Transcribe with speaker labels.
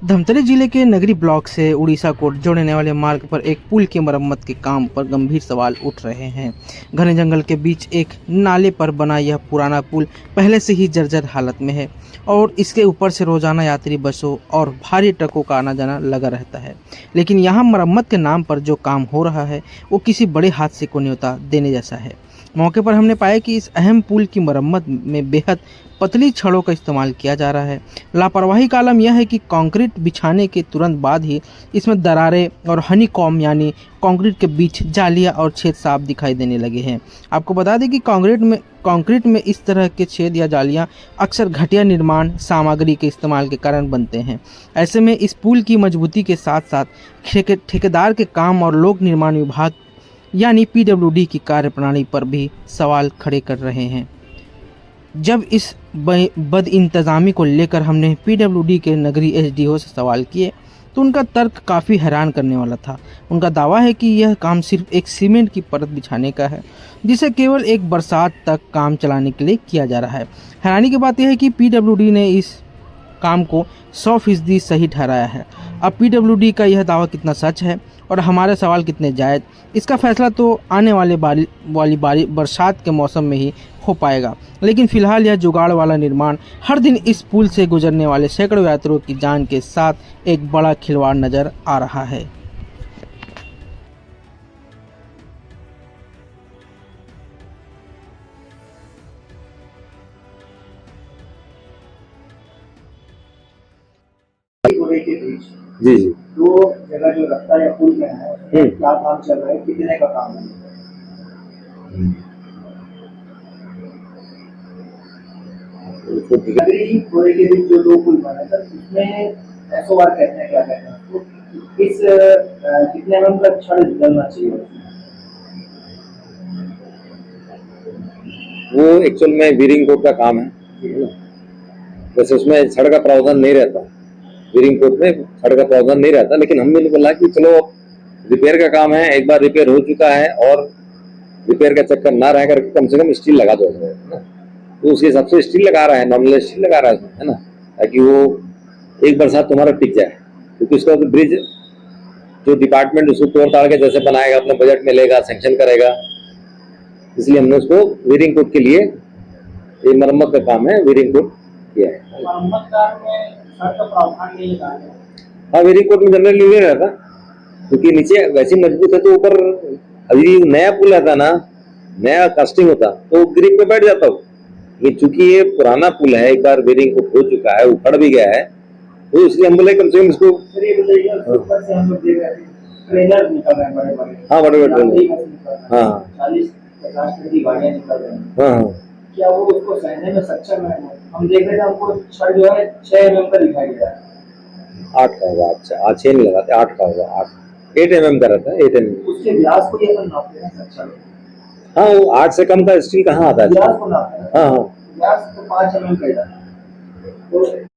Speaker 1: धमतरी जिले के नगरी ब्लॉक से उड़ीसा को जोड़ने वाले मार्ग पर एक पुल की मरम्मत के काम पर गंभीर सवाल उठ रहे हैं। घने जंगल के बीच एक नाले पर बना यह पुराना पुल पहले से ही जर्जर हालत में है और इसके ऊपर से रोजाना यात्री बसों और भारी ट्रकों का आना जाना लगा रहता है। लेकिन यहाँ मरम्मत के नाम पर जो काम हो रहा है वो किसी बड़े हादसे को न्योता देने जैसा है। मौके पर हमने पाया कि इस अहम पुल की मरम्मत में बेहद पतली छड़ों का इस्तेमाल किया जा रहा है। लापरवाही का आलम यह है कि कंक्रीट बिछाने के तुरंत बाद ही इसमें दरारें और हनीकॉम्ब यानी कंक्रीट के बीच जालियां और छेद साफ दिखाई देने लगे हैं। आपको बता दें कि कंक्रीट में इस तरह के छेद या जालियां अक्सर घटिया निर्माण सामग्री के इस्तेमाल के कारण बनते हैं। ऐसे में इस पुल की मजबूती के साथ साथ ठेकेदार के काम और लोक निर्माण विभाग यानी पीडब्ल्यूडी की कार्यप्रणाली पर भी सवाल खड़े कर रहे हैं। जब इस बदइंतजामी को लेकर हमने पीडब्ल्यूडी के नगरी एसडीओ से सवाल किए तो उनका तर्क काफ़ी हैरान करने वाला था। उनका दावा है कि यह काम सिर्फ एक सीमेंट की परत बिछाने का है जिसे केवल एक बरसात तक काम चलाने के लिए किया जा रहा है। हैरानी की बात यह है कि पीडब्ल्यूडी ने इस काम को 100% सही ठहराया है। अब पीडब्ल्यूडी का यह दावा कितना सच है और हमारे सवाल कितने जायज़, इसका फैसला तो आने वाले बरसात के मौसम में ही हो पाएगा। लेकिन फिलहाल यह जुगाड़ वाला निर्माण हर दिन इस पुल से गुजरने वाले सैकड़ों यात्रियों की जान के साथ एक बड़ा खिलवाड़ नजर आ रहा है।
Speaker 2: जी जी
Speaker 3: दो जगह जो रास्ता या पुल में है क्या काम चल रहा है, कितने का काम है? नगरी घोड़े के बीच जो दो पुल बना है सर, इसमें एसओआर कहते हैं, क्या कहते हैं तो किस कितने एमएम का छड़ निकलना चाहिए?
Speaker 2: वो एक्चुअल में वीरिंग कोड का काम है। वैसे उसमें छड़ का प्रावधान नहीं रहता, वीरिंग कोड में छड़ का प्रावधान नहीं रहता, लेकिन हमने बोला कि चलो रिपेयर का काम है, एक बार रिपेयर हो चुका है और रिपेयर का चक्कर ना रह कर कम से कम स्टील लगा दो है ना। तो उसके हिसाब से स्टील लगा रहा है, नॉर्मल स्टील लगा रहा है ना, ताकि वो एक बरसात तुम्हारा टिक जाए। क्योंकि उसका ब्रिज जो डिपार्टमेंट उसको तोड़ ताड़ के जैसे बनाएगा, अपने बजट में लेगा, सैंक्शन करेगा, इसलिए हमने उसको वीरिंग कोड के लिए ये मरम्मत का काम है, वीरिंग कोड किया है। हाँ, वीरिंग कोड में जनरली नहीं रहता क्योंकि नीचे वैसी मजबूत है तो ऊपर अभी नया पुल रहता ना, नया कास्टिंग होता तो ग्रिप पे बैठ जाता हो। ये चूंकि ये पुराना पुल है, एक बार वीरिंग कोड हो चुका है, उखड़ भी गया है, तो इसलिए हम बोले कम से कम इसको। हाँ, बड़े बड़े, हाँ
Speaker 3: 40-50 की गाड़ियां निकल रही हैं।
Speaker 2: हाँ,
Speaker 3: क्या वो उसको सहने में सक्षम है? हम देख रहे थे, हमको छड़ जो है 6 mm का दिखाई दे रहा है।
Speaker 2: 8 का होगा। अच्छा, 6 नहीं लगाते, 8 का होगा। 8 mm का रहता है, 8 mm।
Speaker 3: उसके व्यास को ये अपन नापते हैं सक्षम?
Speaker 2: हाँ, वो 8 से कम का स्टील कहाँ आता है?
Speaker 3: व्यास को नापते हैं।
Speaker 2: हाँ हाँ,
Speaker 3: व्यास तो 5 mm का है। तो